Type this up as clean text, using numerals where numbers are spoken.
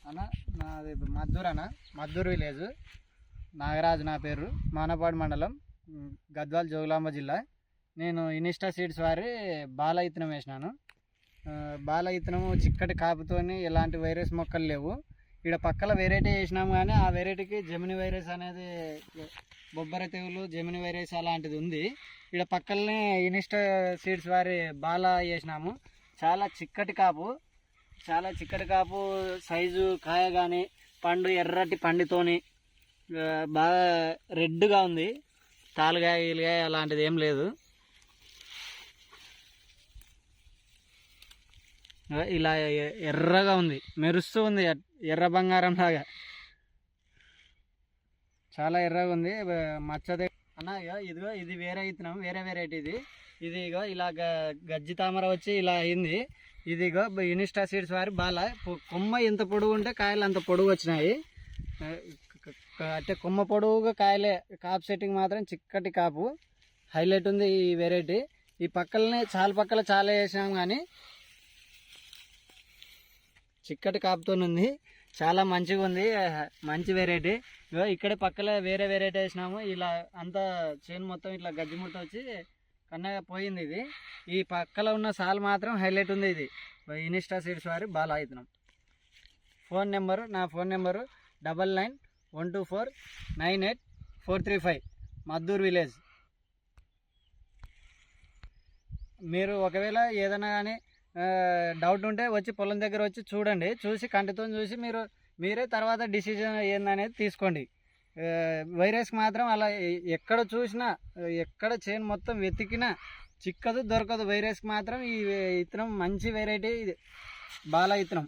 అన్న నాది మద్దూరు అన్న, మద్దూరు విలేజ్, నాగరాజు నా పేరు, మానపాడు మండలం, గద్వాల్ జోగులాంబ జిల్లా. నేను ఇనిస్టా సీడ్స్ వారి బాల ఇత్తనం వేసినాను. బాల ఇత్తనము చిక్కటి కాపుతోని ఎలాంటి వైరస్ మొక్కలు లేవు. ఇక్కడ పక్కల వెరైటీ వేసినాము కానీ ఆ వెరైటీకి జెమిని వైరస్ అనేది, బొబ్బర తెగులు, జెమిని వైరస్ అలాంటిది ఉంది. ఇక్కడ పక్కనే ఇనిస్టా సీడ్స్ వారి బాల వేసినాము. చాలా చిక్కటి కాపు, చాలా చిక్కటి కాపు, సైజు కాయ కానీ పండు ఎర్రటి పండుతోని బాగా రెడ్గా ఉంది. తాలుగాయ ఈలుగాయ అలాంటిది ఏం లేదు. ఇలా ఎర్రగా ఉంది, మెరుస్తూ ఉంది, ఎర్ర బంగారం లాగా చాలా ఎర్రగా ఉంది. మచ్చదే అన్న. ఇదిగో ఇది వేరే ఇత్తనం, వేరే వెరైటీ ఇది. ఇదిగో ఇలా గజ్జి తామర వచ్చి ఇలా అయింది. ఇదిగో ఇనిస్టా సీడ్స్ వారి బాల. కొమ్మ ఎంత పొడుగు ఉంటే కాయలు అంత పొడుగు వచ్చినాయి. అంటే కొమ్మ పొడుగుగా కాయలే, కాపు సెట్టింగ్ మాత్రం చిక్కటి కాపు, హైలైట్ ఉంది ఈ వెరైటీ. ఈ పక్కలనే పక్కల చాలా వేసినాం కానీ చిక్కటి కాపుతో ఉంది, చాలా మంచిగా ఉంది, మంచి వెరైటీ. ఇక్కడే పక్కల వేరే వెరైటీ వేసినాము. ఇలా అంతా చేను మొత్తం ఇట్లా గజ్జి ముట్ట వచ్చి కన్నగా పోయింది. ఇది ఈ పక్కల ఉన్న సాల్ మాత్రం హైలైట్ ఉంది. ఇది ఇనిస్టా సీడ్స్ వారి బాల ఇత్తనం. ఫోన్ నెంబరు, నా ఫోన్ నెంబరు 9912498435, మద్దూరు విలేజ్. మీరు ఒకవేళ ఏదైనా కానీ డౌట్ ఉంటే వచ్చి పొలం దగ్గర వచ్చి చూడండి, చూసి కంటితో చూసి మీరే తర్వాత డిసిజన్ ఏందనేది తీసుకోండి. వైరస్కి మాత్రం అలా ఎక్కడ చూసినా, ఎక్కడ చేను మొత్తం వెతికినా చిక్కదు, దొరకదు. వైరస్కి మాత్రం ఈ ఇత్తనం మంచి వెరైటీ, బాల ఇత్తనం.